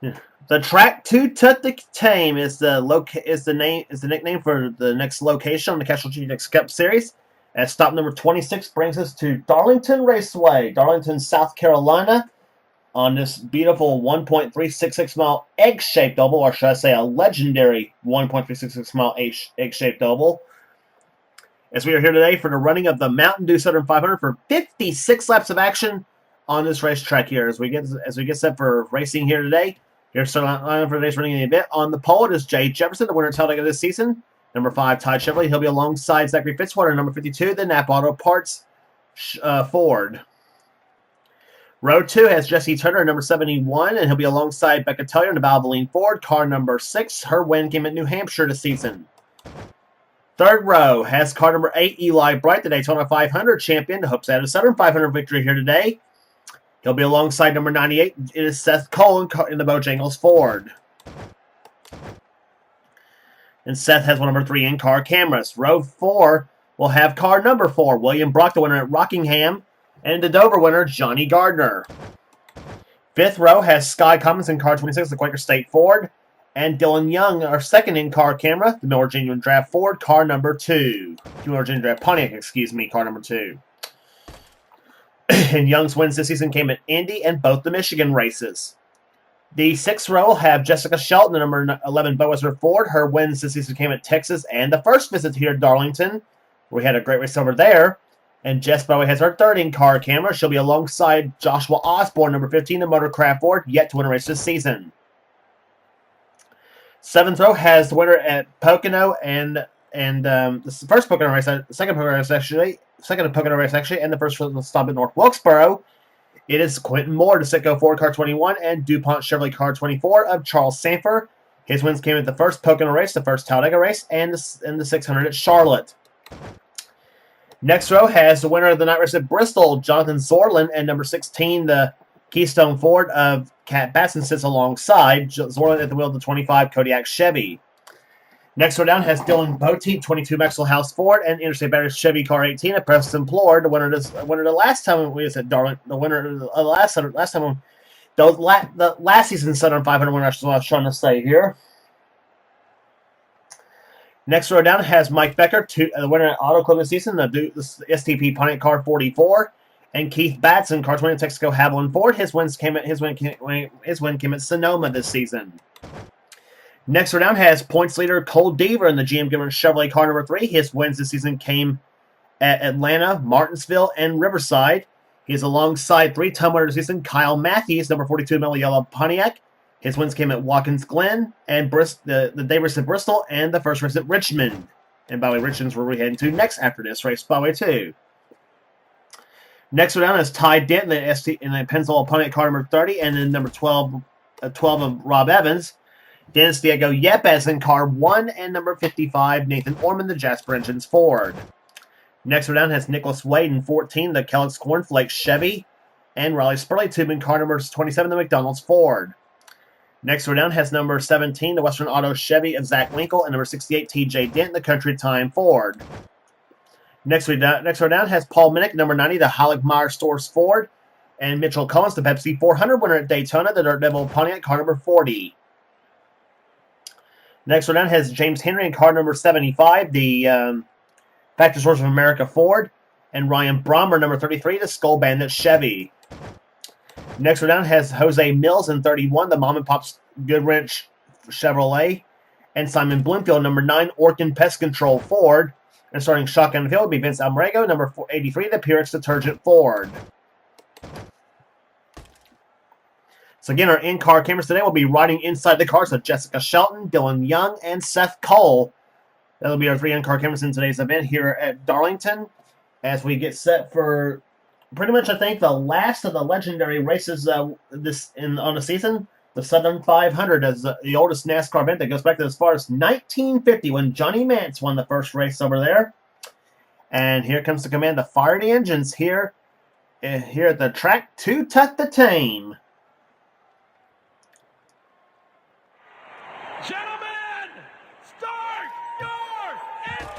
The track Too Tut to Tame is the nickname for the next location on the Castrol GTX Cup Series. And stop number 26 brings us to Darlington Raceway, Darlington, South Carolina, on this beautiful 1.366 mile egg-shaped oval, or should I say a legendary 1.366 mile egg-shaped oval. As we are here today for the running of the Mountain Dew Southern 500 for 56 laps of action on this racetrack here. As we get set for racing here today, here's the line for today's running of the event. On the pole, it is Jay Jefferson, the winner tailgate of this season. Number 5, Ty Chevrolet. He'll be alongside Zachary Fitzwater. Number 52, the Napa Auto Parts Ford. Row 2 has Jesse Turner, number 71, and he'll be alongside Becca Tellier in the Valvoline Ford, car number 6. Her win came at New Hampshire this season. Third row has car number 8, Eli Bright, the Daytona 500 champion. Hopes to have a Southern 500 victory here today. He'll be alongside number 98. It is Seth Cole in the Bojangles Ford. And Seth has one number 3 in-car cameras. Row 4 will have car number 4, William Brock, the winner at Rockingham, and the Dover winner, Johnny Gardner. Fifth row has Sky Cummins in car 26, the Quaker State Ford, and Dylan Young, our second in-car camera, the Miller Genuine Draft Ford, car number 2. Miller Genuine Draft Pontiac, car number 2. And Young's wins this season came at Indy and both the Michigan races. The sixth row will have Jessica Shelton, the number 11 Boazer Ford. Her wins this season came at Texas and the first visit here at Darlington. We had a great race over there. And Jess Bowie has her third in-car camera. She'll be alongside Joshua Osborne, number 15, the Motorcraft Ford, yet to win a race this season. Seventh row has the winner at Pocono and this is the first Pocono race, second Pocono race actually, and the first stop at North Wilkesboro. It is Quentin Moore, the Sitco Ford car 21, and DuPont Chevrolet car 24 of Charles Sanford. His wins came at the first Pocono race, the first Talladega race, and the 600 at Charlotte. Next row has the winner of the night race at Bristol, Jonathan Zorlin, and number 16, the Keystone Ford of Cat Batson sits alongside Zorlin at the wheel of the 25 Kodiak Chevy. Next row down has Dylan Boteat, 22 Maxwell House Ford, and Interstate Battery Chevy car 18 at Preston Plord, the winner the last time we was at Darlington, the winner the last time the last season Southern 500 winner. That's what I was trying to say here. Next row down has Mike Becker, the winner at Auto Club this season, the STP Pontiac car 44, and Keith Batson, car 20 Texaco Haviland Ford. His win came at Sonoma this season. Next row down has points leader Cole Deaver in the GM Gibbons Chevrolet car number 3. His wins this season came at Atlanta, Martinsville, and Riverside. He's alongside 3-time winner this season Kyle Matthews, number 42 Mellow Yellow Pontiac. His wins came at Watkins Glen and the day race at Bristol and the first race at Richmond. And by the way, Richmond's where we're heading to next after this race, by the way, too. Next row down is Ty Dent in the Pennzoil Pontiac car number 30, and then number 12 of Rob Evans. Dennis Diego Yepes in car 1, and number 55, Nathan Orman, the Jasper Engines Ford. Next row down has Nicholas Wade in 14, the Kellogg's Cornflakes Chevy, and Riley Spurley Tube in car number 27, the McDonald's Ford. Next row down has number 17, the Western Auto Chevy of Zach Winkle, and number 68, TJ Dent, the Country Time Ford. Next row down has Paul Minnick, number 90, the Halleck Meyer Stores Ford, and Mitchell Collins, the Pepsi 400 winner at Daytona, the Dirt Devil Pontiac car number 40. Next row down has James Henry in car number 75, the Factory Stores of America Ford, and Ryan Brommer, number 33, the Skull Bandit Chevy. Next row down has Jose Mills in 31, the Mom and Pop's Goodwrench Chevrolet, and Simon Bloomfield, number 9, Orkin Pest Control Ford. And starting shotgun field will be Vince Almarego, number 83, the Purex Detergent Ford. So again, our in-car cameras today will be riding inside the cars of Jessica Shelton, Dylan Young, and Seth Cole. That'll be our 3 in-car cameras in today's event here at Darlington as we get set for pretty much, I think, the last of the legendary races on the season. The Southern 500 is the oldest NASCAR event that goes back to as far as 1950 when Johnny Mantz won the first race over there. And here comes the command to fire the engines here at the track Too Tut to Tame. Gentlemen, start your engine!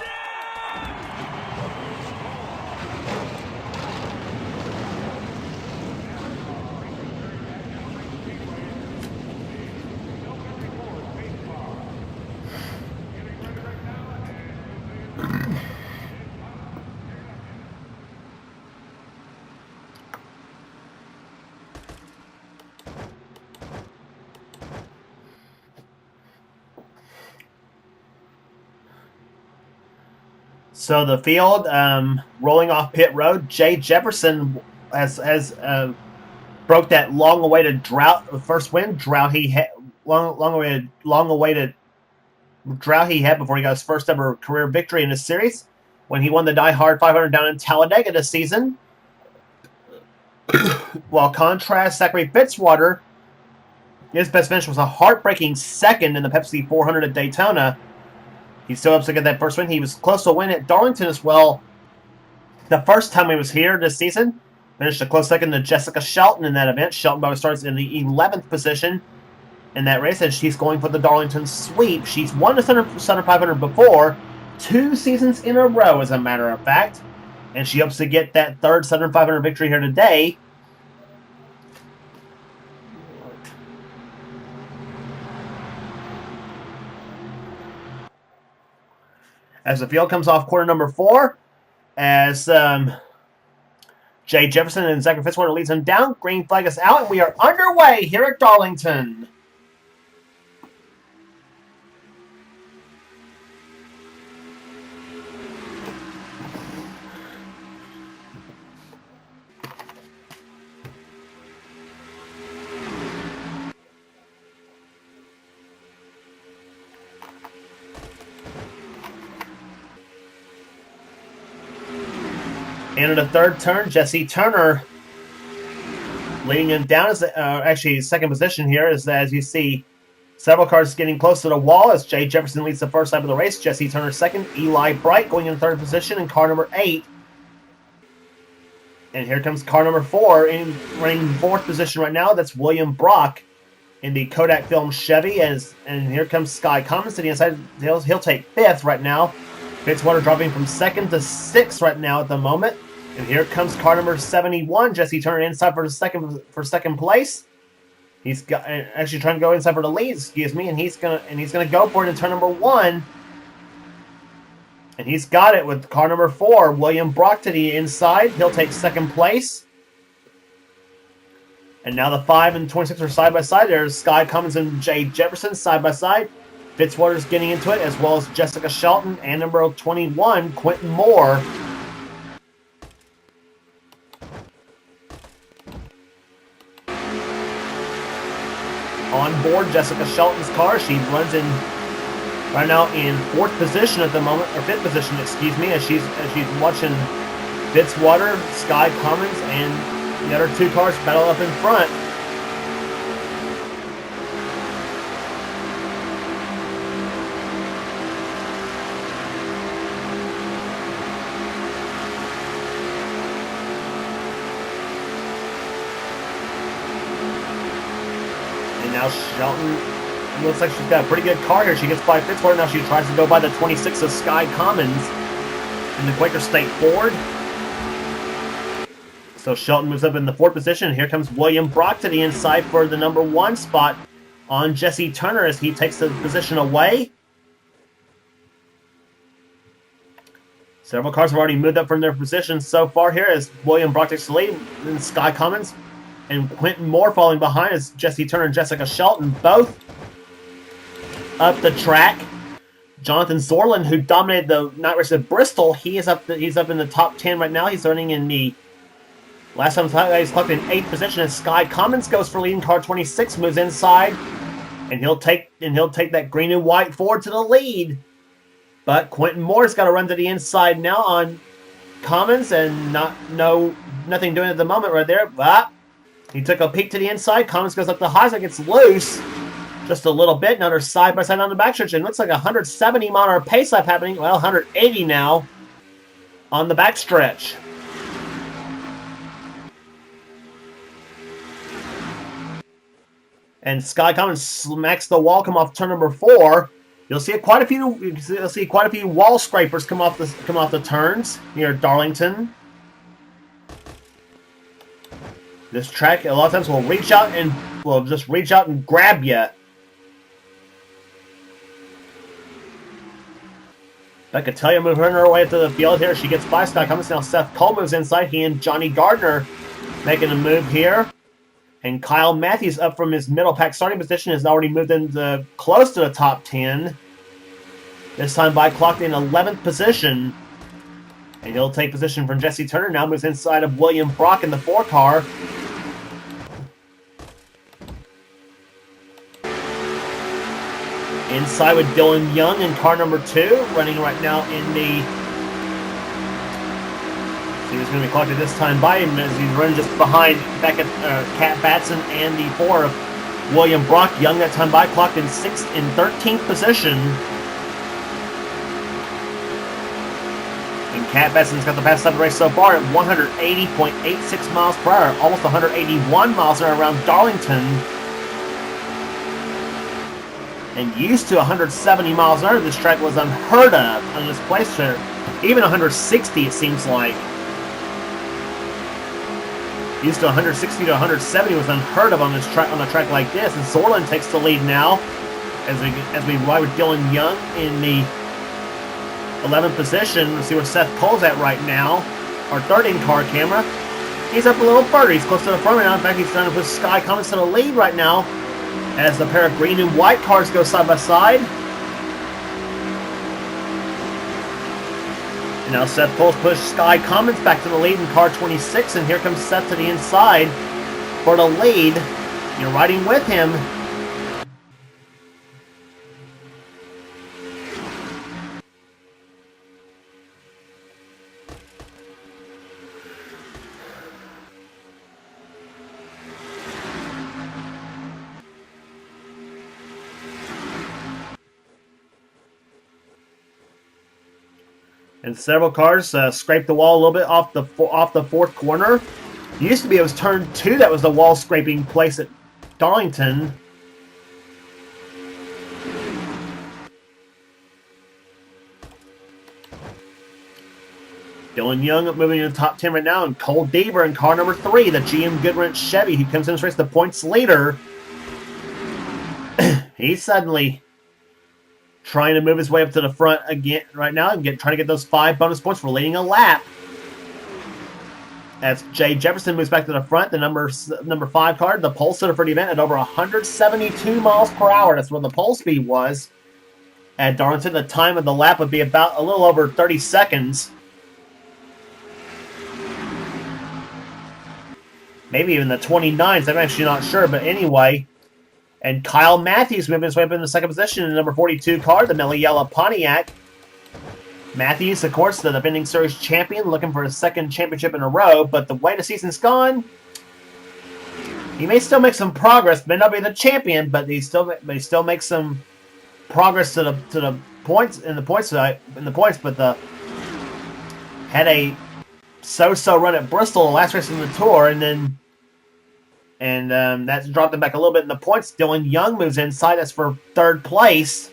So the field, rolling off pit road, Jay Jefferson has broke that long-awaited drought, first win drought he had, long-awaited drought he had before he got his first ever career victory in the series when he won the Die Hard 500 down in Talladega this season. While contrast, Zachary Fitzwater, his best finish was a heartbreaking second in the Pepsi 400 at Daytona. He still hopes to get that first win. He was close to a win at Darlington as well. The first time he was here this season, finished a close second to Jessica Shelton in that event. Shelton starts in the 11th position in that race, and she's going for the Darlington sweep. She's won the Southern 500 before, 2 seasons in a row, as a matter of fact, and she hopes to get that third Southern 500 victory here today. As the field comes off quarter number 4, as Jay Jefferson and Zachary Fitzwater leads them down, green flag is out, and we are underway here at Darlington. Into the third turn, Jesse Turner leading him down as actually second position here, as you see several cars getting close to the wall as Jay Jefferson leads the first lap of the race. Jesse Turner second, Eli Bright going in third position in car number 8. And here comes car number 4 in running fourth position right now. That's William Brock in the Kodak Film Chevy, and here comes Sky Commons to the inside. He'll take fifth right now. Fitzwater dropping from second to sixth right now at the moment. And here comes car number 71, Jesse Turner inside for second place. He's actually trying to go inside for the lead, and he's gonna go for it in turn number 1. And he's got it with car number 4, William Brock to the inside. He'll take second place. And now the 5 and 26 are side by side. There's Sky Commons and Jay Jefferson side by side. Fitzwater's getting into it, as well as Jessica Shelton and number 21, Quentin Moore. On board Jessica Shelton's car, she runs in right now in fourth position at the moment, or fifth position, excuse me, as she's watching Fitzwater, Sky Commons, and the other 2 cars battle up in front. Now Shelton looks like she's got a pretty good car here. She gets by Fitzwater. Now she tries to go by the 26 of Sky Commons in the Quaker State Ford. So Shelton moves up in the 4th position. Here comes William Brock to the inside for the number 1 spot on Jesse Turner as he takes the position away. Several cars have already moved up from their positions so far here as William Brock takes the lead. And Sky Commons and Quentin Moore falling behind as Jesse Turner and Jessica Shelton both up the track. Jonathan Zorlin, who dominated the night race at Bristol, he's up in the top 10 right now. He's running in the last time he's clocked in 8th position as Sky Commons goes for leading car 26, moves inside, and he'll take that green and white Ford to the lead. But Quentin Moore's got to run to the inside now on Commons, and nothing doing at the moment right there. But he took a peek to the inside. Commons goes up the high, so it gets loose just a little bit. Now they're side by side on the backstretch, and it looks like a 170 mile an hour pace lap happening. Well, 180 now on the backstretch. And Sky Commons smacks the wall, come off turn number 4. You'll see quite a few wall scrapers come off the turns near Darlington. This track a lot of times will just reach out and grab you. Becatelia moving her way to the field here. She gets by Sky Commons. Now Seth Cole moves inside. He and Johnny Gardner making a move here. And Kyle Matthews up from his middle pack starting position has already moved into close to the top 10. This time by clocked in 11th position. And he'll take position from Jesse Turner. Now moves inside of William Brock in the 4 car. Inside with Dylan Young in car number 2, running right now in the... See who's going to be clocked at this time by him as he's running just behind Beckett, Cat Batson and the 4 of William Brock. Young that time by, clocked in 13th position. And Cat Batson's got the fastest time of the race so far at 180.86 miles per hour, almost 181 miles per hour around Darlington. And used to 170 miles an hour, this track was unheard of on this place. Even 160, it seems like. Used to 160 to 170 was unheard of on this track, on a track like this. And Zorlin takes the lead now as we ride with Dylan Young in the 11th position. Let's see where Seth Cole's at right now. Our third in-car camera. He's up a little further. He's close to the front right now. In fact, he's trying to put Sky Cummins to the lead right now as the pair of green and white cars go side by side. And now Seth Cole's pushed Sky Cummins back to the lead in car 26, and here comes Seth to the inside for the lead. You're riding with him. And several cars scraped the wall a little bit off the 4th corner. It used to be it was turn 2 that was the wall scraping place at Darlington. Dylan Young moving in the top 10 right now, and Cole Deaver in car number 3, the GM Goodwrench Chevy, who comes in this race the points leader. He's suddenly trying to move his way up to the front again right now and trying to get those 5 bonus points for leading a lap. As Jay Jefferson moves back to the front, the number 5 car, the pole sitter for the event at over 172 miles per hour. That's what the pole speed was at Darlington. The time of the lap would be about a little over 30 seconds. Maybe even the 29s. I'm actually not sure, but anyway. And Kyle Matthews moving his way up in the 2nd position in the number 42 car, the Meliella Pontiac. Matthews, of course, the defending series champion, looking for his 2nd championship in a row. But the way the season's gone, he may still make some progress. May not be the champion, but he still make some progress to the points in the points. But had a so-so run at Bristol, the last race in the Tour, and that's dropped him back a little bit in the points. Dylan Young moves inside us for 3rd place.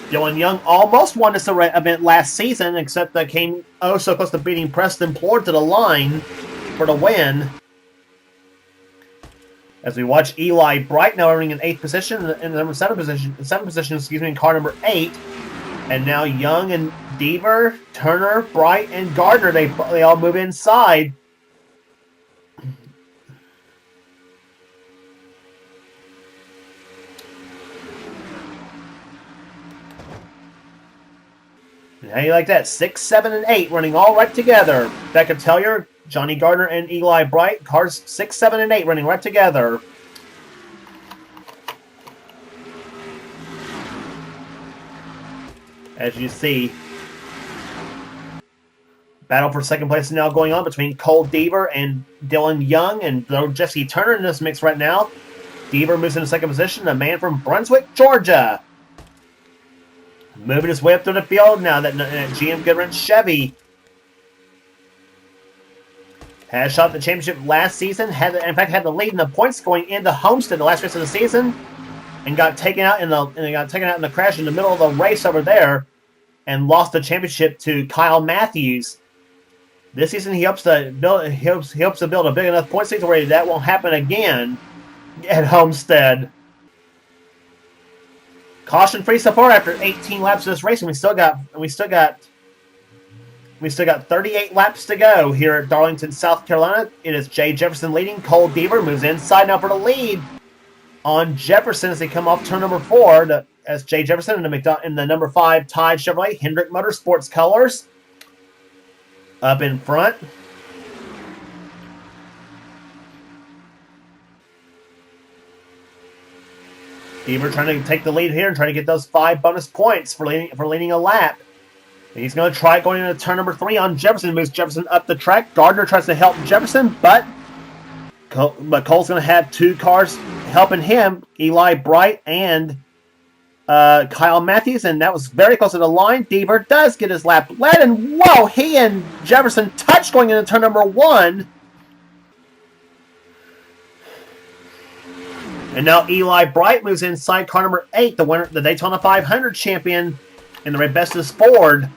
Dylan Young almost won this event last season, except that came so close to beating Preston Plord to the line for the win. As we watch Eli Bright now running in 8th position, in the number 7 position, in car number 8. And now Young and Deaver, Turner, Bright, and Gardner, they all move inside. How do you like that? 6, 7, and 8 running all right together. Becca Tellier, Johnny Gardner, and Eli Bright. Cars 6, 7, and 8 running right together. As you see, battle for 2nd place is now going on between Cole Deaver and Dylan Young, and Jesse Turner in this mix right now. Deaver moves into 2nd position, a man from Brunswick, Georgia. Moving his way up through the field now, that GM Goodwrench Chevy has shot the championship last season. Had the lead in the points going into Homestead the last race of the season, and got taken out in the crash in the middle of the race over there, and lost the championship to Kyle Matthews. This season, he hopes to build a big enough point season where that won't happen again at Homestead. Caution free so far after 18 laps of this race, and we still got 38 laps to go here at Darlington, South Carolina. It is Jay Jefferson leading. Cole Deaver moves inside now for the lead on Jefferson as they come off turn number 4. As Jay Jefferson in the number 5 Tide Chevrolet Hendrick Motorsports colors. up in front. Deaver trying to take the lead here and trying to get those 5 bonus points for leading a lap. He's going to try going into turn number 3 on Jefferson. Moves Jefferson up the track. Gardner tries to help Jefferson, but Cole's going to have 2 cars helping him, Eli Bright and Kyle Matthews, and that was very close to the line. Deaver does get his lap led, and whoa, he and Jefferson touch going into turn number 1. And now Eli Bright moves inside car number 8, the winner, the Daytona 500 champion in the Rebestos Ford.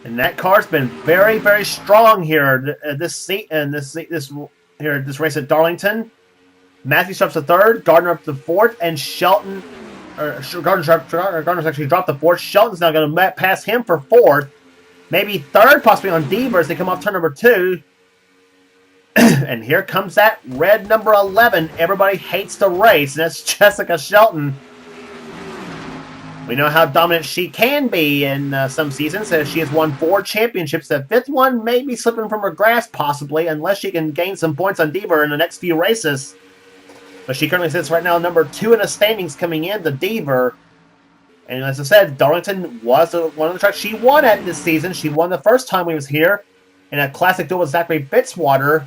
And that car's been very, very strong here this race at Darlington. Matthews drops the 3rd, Gardner up the 4th, and Shelton. Gardner's actually dropped the 4th. Shelton's now going to pass him for 4th, maybe 3rd, possibly on Deaver as they come off turn number 2. And here comes that red number 11. Everybody hates the race, and that's Jessica Shelton. We know how dominant she can be in some seasons, as she has won 4 championships. The 5th one may be slipping from her grasp, possibly, unless she can gain some points on Deaver in the next few races. But she currently sits right now number 2 in the standings coming in, the Deaver. And as I said, Darlington was one of the tracks she won at this season. She won the first time we was here in a classic duel with Zachary Fitzwater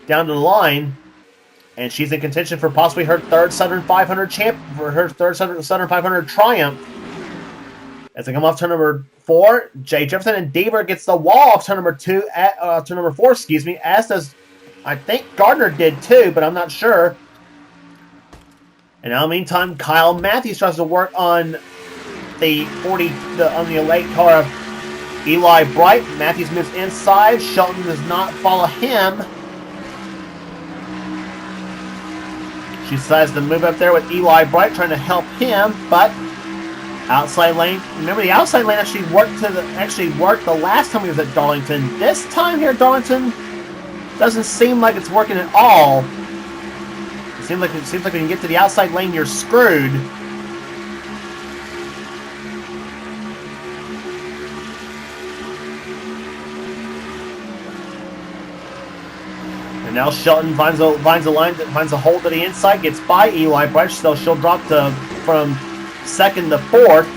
down to the line. And she's in contention for possibly her 3rd Southern 500 Southern 500 triumph. As they come off turn number 4, Jay Jefferson and Deaver gets the wall off turn number 2, turn number 4, excuse me, as does, I think Gardner did too, but I'm not sure. And now, in the meantime, Kyle Matthews tries to work on the late car of Eli Bright. Matthews moves inside. Shelton does not follow him. She decides to move up there with Eli Bright, trying to help him, but outside lane. Remember, the outside lane actually worked the last time he was at Darlington. This time here at Darlington doesn't seem like it's working at all. It seems like when you get to the outside lane, you're screwed. And now Shelton finds a hole to the inside, gets by Eli Bright, so she'll drop from 2nd to 4th,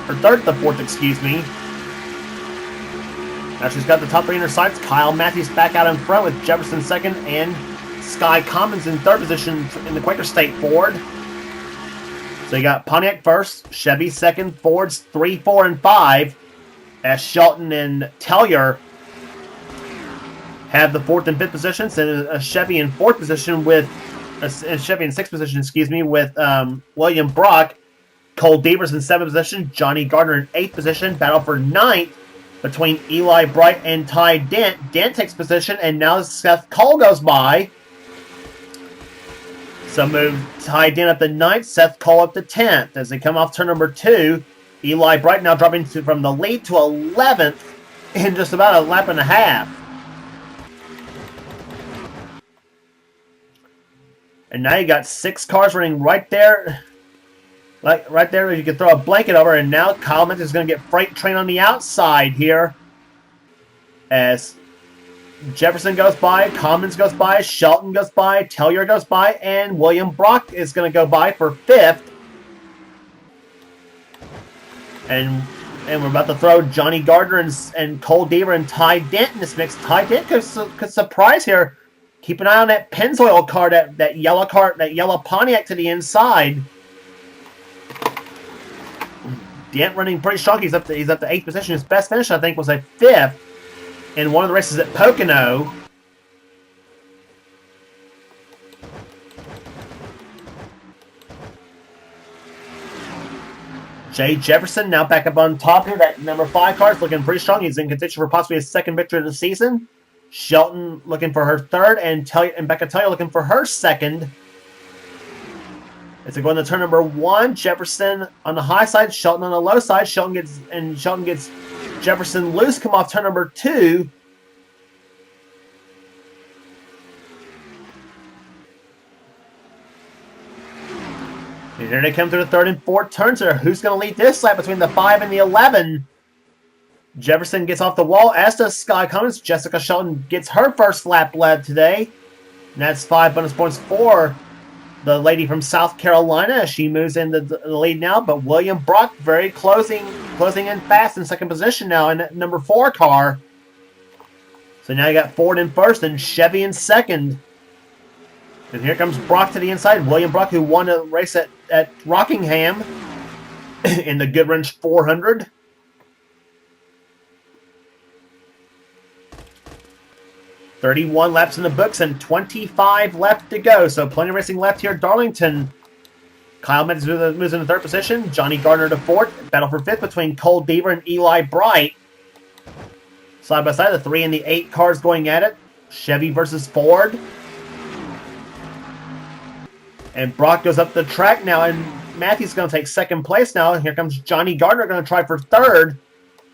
or 3rd to 4th, excuse me. Now she's got the top 3 in her sights. Kyle Matthews back out in front with Jefferson 2nd and Sky Commons in 3rd position in the Quaker State Ford. So you got Pontiac 1st, Chevy 2nd, Fords 3, 4, and 5, as Shelton and Tellier have the 4th and 5th positions, and a Chevy in 4th position with a Chevy in 6th position, excuse me, with William Brock. Cole Deavers in 7th position, Johnny Gardner in 8th position. Battle for 9th between Eli Bright and Ty Dent. Dent takes position, and now Seth Cole goes by. So move Ty Dent up to 9th, Seth Cole up to 10th. As they come off turn number 2, Eli Bright now dropping from the lead to 11th in just about a lap and a half. And now you got 6 cars running right there. Like right there, you can throw a blanket over, and now Kyle Matthews is going to get Freight Train on the outside here. As Jefferson goes by, Commons goes by, Shelton goes by, Tellier goes by, and William Brock is going to go by for 5th. And we're about to throw Johnny Gardner and Cole Deaver and Ty Dent in this mix. Ty Dent could surprise here. Keep an eye on that Pennzoil car, that yellow Pontiac to the inside. Dent running pretty strong. He's up to 8th position. His best finish, I think, was a 5th in one of the races at Pocono. Jay Jefferson now back up on top here. That number 5 car is looking pretty strong. He's in contention for possibly his 2nd victory of the season. Shelton looking for her 3rd, and Becca Tellier looking for her 2nd. As they go into turn number 1, Jefferson on the high side, Shelton on the low side. Shelton gets Jefferson loose. Come off turn number 2. And here they come through the third and fourth turns here. Who's going to lead this lap between the 5 and the 11? Jefferson gets off the wall, as does Sky Cummins. Jessica Shelton gets her first lap led today. And that's 5 bonus points for the lady from South Carolina. She moves into the lead now, but William Brock very closing in fast in second position now in that number 4 car. So now you got Ford in first and Chevy in second. And here comes Brock to the inside. William Brock, who won a race at Rockingham in the Goodwrench 400. "31 laps in the books and 25 left to go." So plenty of racing left here at Darlington. Kyle Metz moves into third position. Johnny Gardner to fourth. Battle for fifth between Cole Deaver and Eli Bright. Side by side, the 3 and the 8 cars going at it. Chevy versus Ford. And Brock goes up the track now, and Matthew's going to take second place now. And here comes Johnny Gardner going to try for third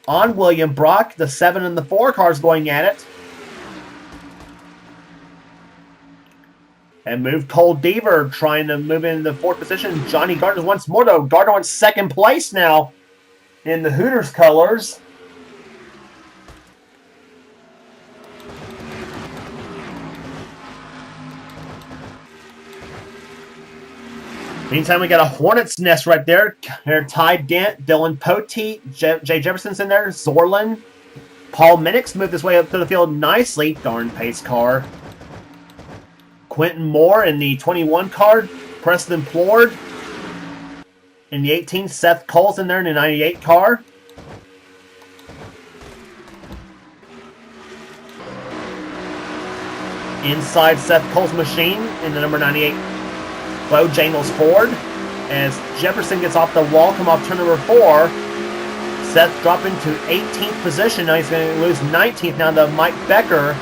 on William Brock. The 7 and the 4 cars going at it. And move Cole Deaver trying to move into the fourth position. Johnny Gardner once more, though. Gardner wants second place now in the Hooters colors. Meantime, we got a Hornet's Nest right there. Ty Dent, Dylan Poteet, Jay Jefferson's in there, Zorlin. Paul Minix moved his way up to the field nicely. Darn pace car. Quentin Moore in the 21 car. Preston Plord in the 18. Seth Cole's in there in the 98 car. Inside Seth Cole's machine in the number 98 Bojangles Ford. As Jefferson gets off the wall, come off turn number 4. Seth dropping to 18th position. Now he's going to lose 19th now to Mike Becker.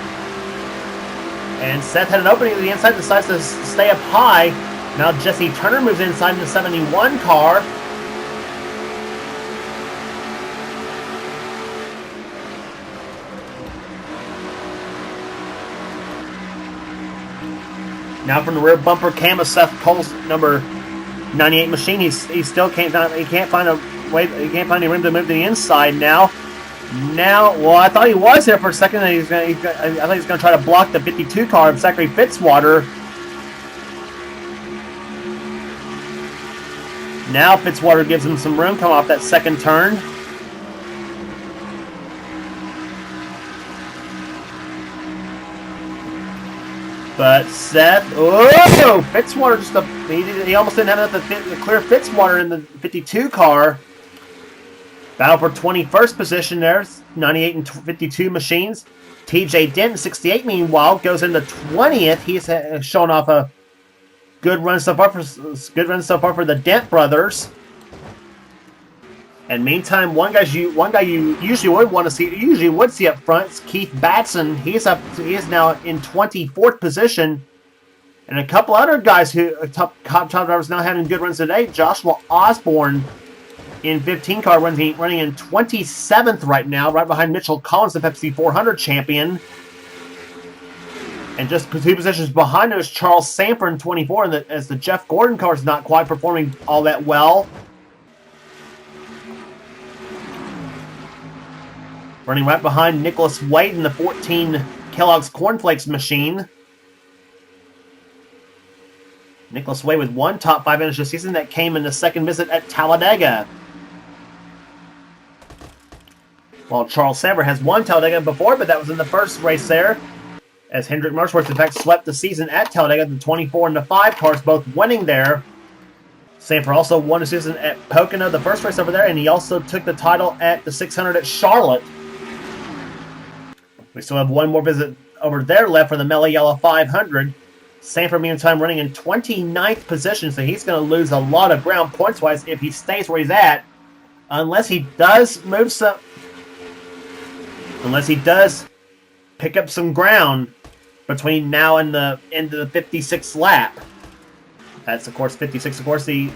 And Seth had an opening to the inside, decides to stay up high. Now Jesse Turner moves inside in the 71 car. Now from the rear bumper cam of Seth Cole's number 98 machine, he still can't find a way. He can't find any room to move to the inside now. Well, I thought he was there for a second. And I thought he was going to try to block the 52 car of Zachary Fitzwater. Now Fitzwater gives him some room, come off that second turn. But Seth, Fitzwater he almost didn't have enough to clear Fitzwater in the 52 car. Battle for 21st position there, 98 and 52 machines. TJ Dent, 68, meanwhile, goes into 20th. He's shown off a good run so far for the Dent brothers. And meantime, one guy you usually would see up front is Keith Batson. He is now in 24th position. And a couple other guys top drivers now having good runs today. Joshua Osborne in 15 car running in 27th right now, right behind Mitchell Collins, the Pepsi 400 champion. And just 2 positions behind him is Charles Sanford in 24, as the Jeff Gordon car is not quite performing all that well. Running right behind Nicholas Wade in the 14 Kellogg's Cornflakes machine. Nicholas Wade with 1 top 5 finish this season that came in the second visit at Talladega. While Charles Sanford has 1 Talladega before, but that was in the first race there. As Hendrick Motorsports, in fact, swept the season at Talladega, the 24 and the 5 cars both winning there. Sanford also won the season at Pocono, the first race over there, and he also took the title at the 600 at Charlotte. We still have 1 more visit over there left for the Mellow Yellow 500. Sanford, meantime, running in 29th position, so he's going to lose a lot of ground points-wise if he stays where he's at. Unless he does pick up some ground between now and the end of the 56th lap. That's, of course, 56, of course, the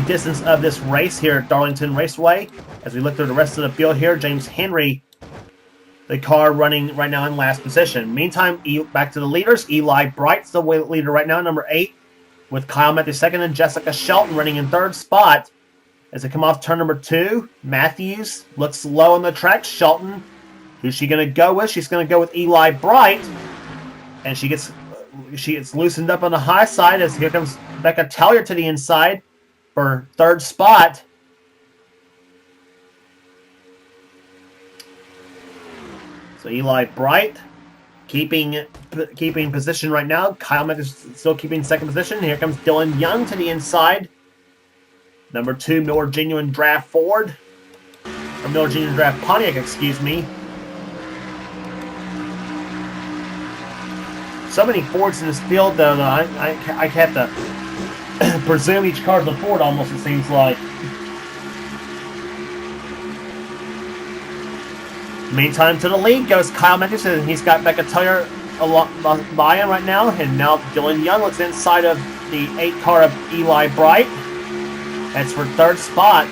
distance of this race here at Darlington Raceway. As we look through the rest of the field here, James Henry, the car running right now in last position. Meantime, back to the leaders. Eli Bright, still leader right now, number 8. with Kyle Matthews second and Jessica Shelton running in third spot. As they come off turn number 2, Matthews looks low on the track. Shelton, who's she going to go with? She's going to go with Eli Bright. And she gets loosened up on the high side as here comes Becca Tellier to the inside for third spot. So Eli Bright keeping position right now. Kyle Matthews still keeping second position. Here comes Dylan Young to the inside. Number 2, Miller Genuine Draft Ford. Or Miller Genuine Draft Pontiac, excuse me. So many Fords in this field, though, I have to presume each car is a Ford almost, it seems like. Meantime, to the lead goes Kyle Matthews, and he's got Becca Tellier by him right now. And now Dylan Young looks inside of the 8 car of Eli Bright. That's for third spot.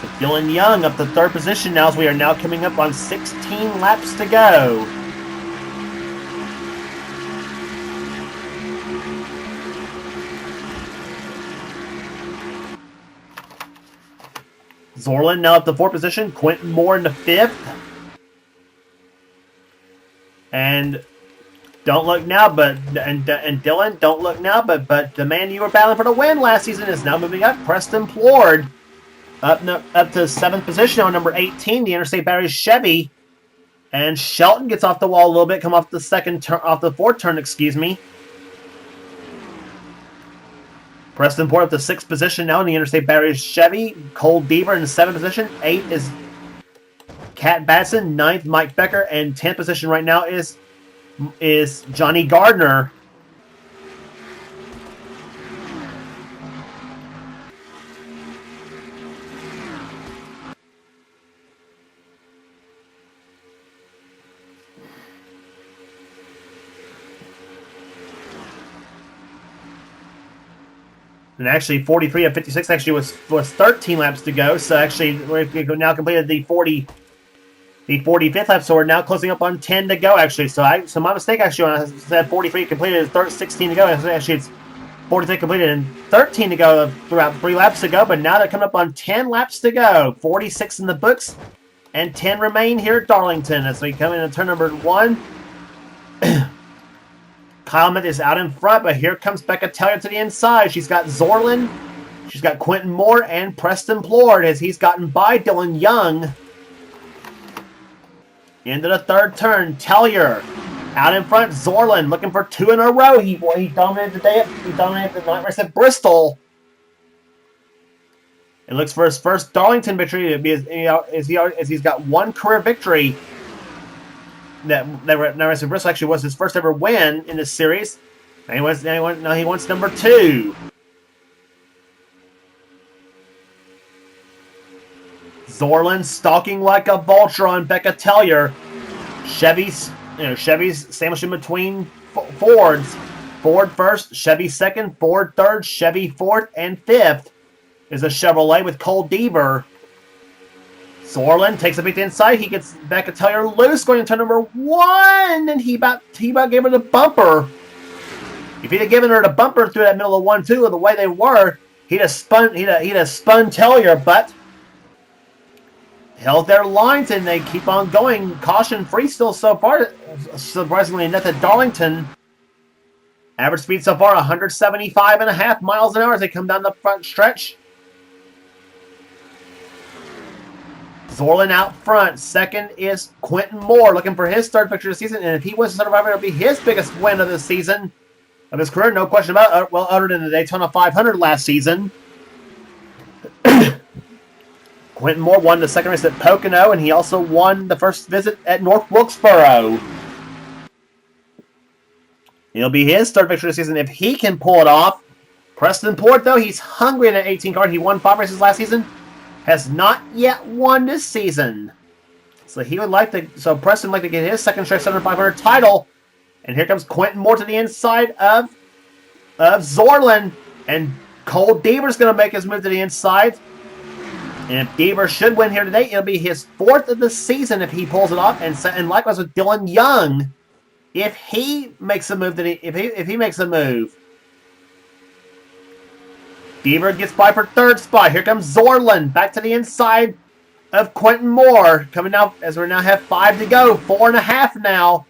So Dylan Young up to third position now as we are now coming up on 16 laps to go. Zorlin now up to fourth position. Quentin Moore in the 5th. And don't look now, but and Dylan, don't look now, but the man you were battling for the win last season is now moving up. Preston Plord up to 7th position on number 18, the Interstate Batteries Chevy. And Shelton gets off the wall a little bit, come off the fourth turn, excuse me. Preston Plord up to 6th position now in the Interstate Batteries Chevy. Cole Deaver in the 7th position. 8th is Kat Batson. 9th, Mike Becker. And 10th position right now is Johnny Gardner. And actually 43 of 56 actually was 13 laps to go. So actually we've now completed the 45th lap, so we're now closing up on 10 to go, actually. So my mistake, actually, when I said 43 completed, 16 to go. Actually, it's 43 completed and 13 to go throughout 3 laps to go. But now they're coming up on 10 laps to go. 46 in the books, and 10 remain here at Darlington as we come into turn number 1. Kyle Matthews is out in front, but here comes Becca Tellier to the inside. She's got Zorlin, she's got Quentin Moore, and Preston Plord as he's gotten by Dylan Young. Into the third turn, Tellier out in front. Zorlin looking for 2 in a row. He dominated the day. He dominated the night race at Bristol. It looks for his first Darlington victory. As he's got 1 career victory. That race at Bristol actually was his first ever win in this series. Now he wants number 2. Zorlin stalking like a vulture on Becca Tellier. Chevy's sandwiched in between Fords. Ford first, Chevy second, Ford third, Chevy fourth, and 5th is a Chevrolet with Cole Deaver. Zorlin takes a bit inside. He gets Becca Tellier loose going into turn number 1, and he about gave her the bumper. If he'd have given her the bumper through that middle of 1-2 the way they were, he'd have spun Tellier, but held their lines and they keep on going. Caution free still so far. Surprisingly enough at Darlington. Average speed so far 175.5 miles an hour as they come down the front stretch. Zorlin out front. Second is Quentin Moore looking for his third victory of the season. And if he wins the survivor, it'll be his biggest win of the season. Of his career, no question about it. Well, other than the Daytona 500 last season. Quentin Moore won the second race at Pocono, and he also won the first visit at North Wilkesboro. It'll be his third victory of the season if he can pull it off. Preston Plord, though, he's hungry in an 18 car. He won 5 races last season. Has not yet won this season. So Preston would like to get his second straight 7,500 title. And here comes Quentin Moore to the inside of Zorlin. And Cole Deaver's going to make his move to the inside. And if Deaver should win here today, it'll be his 4th of the season if he pulls it off. And likewise with Dylan Young, if he makes a move, if he makes a move. Deaver gets by for 3rd spot. Here comes Zorlin back to the inside of Quentin Moore. Coming out as we now have 5 to go. 4.5 now.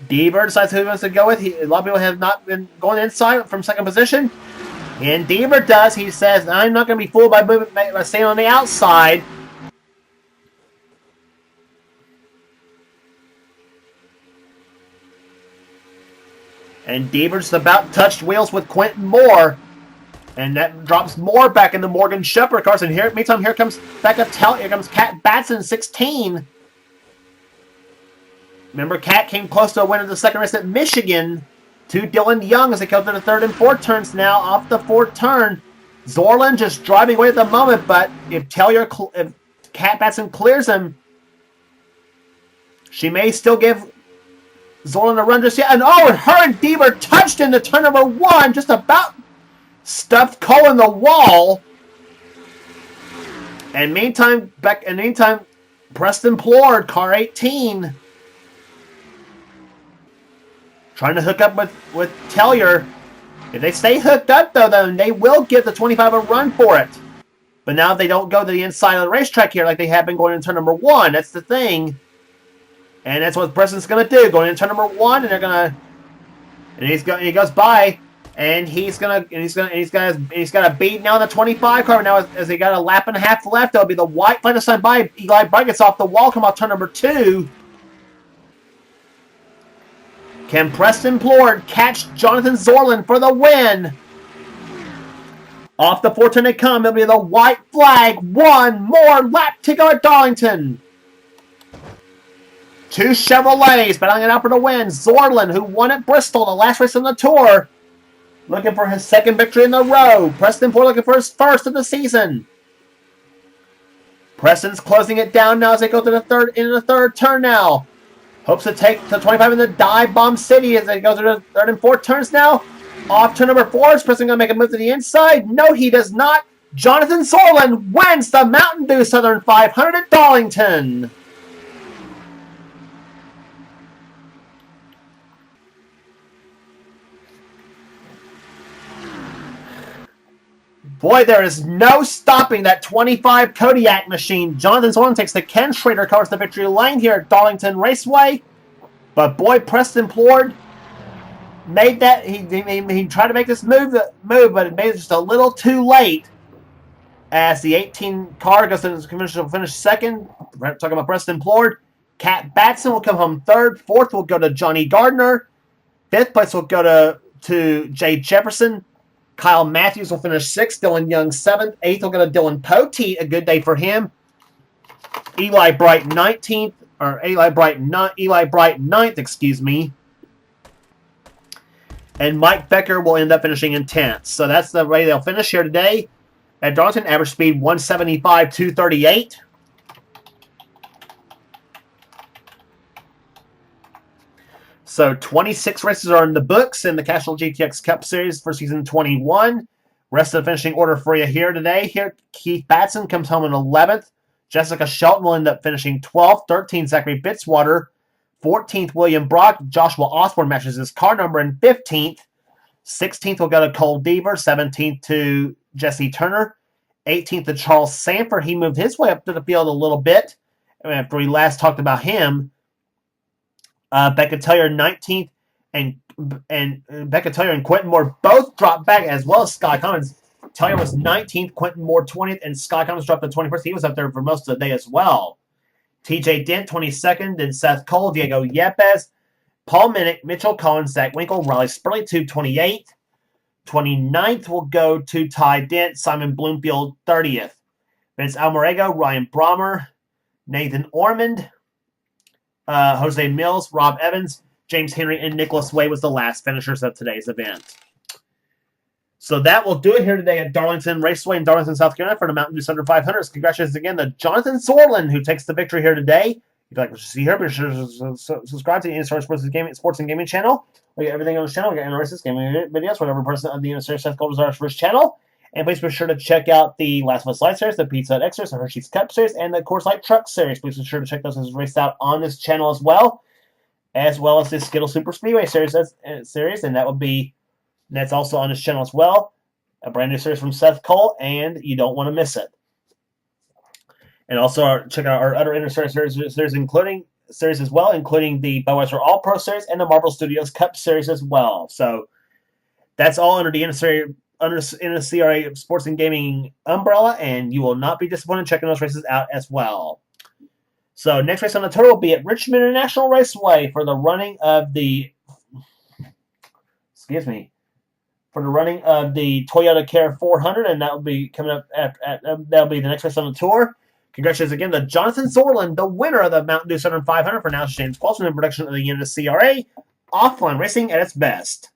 Deaver decides who he wants to go with. A lot of people have not been going inside from 2nd position. And Deaver does. He says, I'm not going to be fooled by staying on the outside. And Deaver's about touched wheels with Quentin Moore. And that drops Moore back in the Morgan Shepherd cars. And meantime, here comes here comes Cat Batson, 16. Remember, Cat came close to a win in the 2nd race at Michigan to Dylan Young as they come to the 3rd and 4th turns now. Off the 4th turn, Zorlin just driving away at the moment, but if Cat Batson clears him, she may still give Zorlin a run just yet. And her and Deaver touched into turn number 1, just about stuffed Cole in the wall. And meantime, Preston Plord, car 18, trying to hook up with Tellier. If they stay hooked up, though, then they will give the 25 a run for it. But now they don't go to the inside of the racetrack here like they have been going in turn number 1. That's the thing. And that's what Preston's going to do. Going in turn number 1, and they're going to... And he goes by, and he's got a beat now in the 25 car. Now as they got a lap and a half left, there'll be the white flag to sign by. Eli Bright gets off the wall, come off turn number 2. Can Preston Plord catch Jonathan Zorlin for the win? Off the 4th turn they come. It'll be the white flag. 1 more lap to go at Darlington. 2 Chevrolets battling it out for the win. Zorlin, who won at Bristol, the last race on the Tour, looking for his 2nd victory in a row. Preston Plord looking for his 1st of the season. Preston's closing it down now as they go to the 3rd turn now. Hopes to take the 25 in the dive bomb city as they go to the 3rd and 4th turns now. Off turn number 4. Is Preston going to make a move to the inside? No, he does not. Jonathan Zorlin wins the Mountain Dew Southern 500 at Darlington. Boy, there is no stopping that 25 Kodiak machine. Jonathan Zorlin takes the Ken Schrader covers the victory lane here at Darlington Raceway. But boy, Preston Plord made that. He tried to make this move, but it made it just a little too late. As the 18 car goes to the conventional finish 2nd. We're talking about Preston Plord. Cat Batson will come home 3rd. 4th will go to Johnny Gardner. 5th place will go to Jay Jefferson. Kyle Matthews will finish 6th. Dylan Young 7th. 8th will go to Dylan Poteet. A good day for him. Eli Bright 19th. Or Eli Bright 9th, excuse me. And Mike Becker will end up finishing in 10th. So that's the way they'll finish here today. At Darlington, average speed 175, 238. So 26 races are in the books in the Castrol GTX Cup Series for season 21. Rest of the finishing order for you here today. Here, Keith Batson comes home in 11th. Jessica Shelton will end up finishing 12th. 13th, Zachary Fitzwater. 14th, William Brock. Joshua Osborne matches his car number in 15th. 16th will go to Cole Deaver. 17th to Jesse Turner. 18th to Charles Sanford. He moved his way up to the field a little bit after we last talked about him. Becca Tellier 19th, and Becca Tellier and Quentin Moore both dropped back, as well as Sky Commons. Tellier was 19th, Quentin Moore 20th, and Sky Commons dropped to 21st. He was up there for most of the day as well. TJ Dent 22nd, then Seth Cole, Diego Yepes, Paul Minnick, Mitchell Collins, Zach Winkle, Riley Spurley, 28th. 29th will go to Ty Dent, Simon Bloomfield 30th. Vince Almarego, Ryan Brommer, Nathan Ormond, Jose Mills, Rob Evans, James Henry, and Nicholas Way was the last finishers of today's event. So that will do it here today at Darlington Raceway in Darlington, South Carolina for the Mountain Dew Southern 500s. Congratulations again to Jonathan Zorlin, who takes the victory here today. If you'd like to see her, be sure to subscribe to the NNSCRA Sports and Gaming channel. We get everything on this channel. We got NRS's gaming videos, whatever person on the NNSCRA Seth Gold desires for his channel. And please be sure to check out the Last of Us Light Series, the Pizza Hut X Series, the Hershey's Cup Series, and the Coors Light Truck Series. Please be sure to check those as raced out on this channel as well as the Skittle Super Speedway series, and that's also on this channel as well. A brand new series from Seth Cole, and you don't want to miss it. And also check out our other InnerSCRA series, including the Budweiser All Pro Series and the Marvel Studios Cup Series as well. So that's all under the NNSCRA Sports and Gaming umbrella, and you will not be disappointed checking those races out as well. So next race on the tour will be at Richmond International Raceway for the running of the Toyota Care 400, and that will be coming up that'll be the next race on the tour. Congratulations again to Jonathan Zorlin, the winner of the Mountain Dew Southern 500 for now James Paulson in production of the NNSCRA. Offline racing at its best.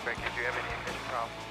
Greg, did you have any ignition problems?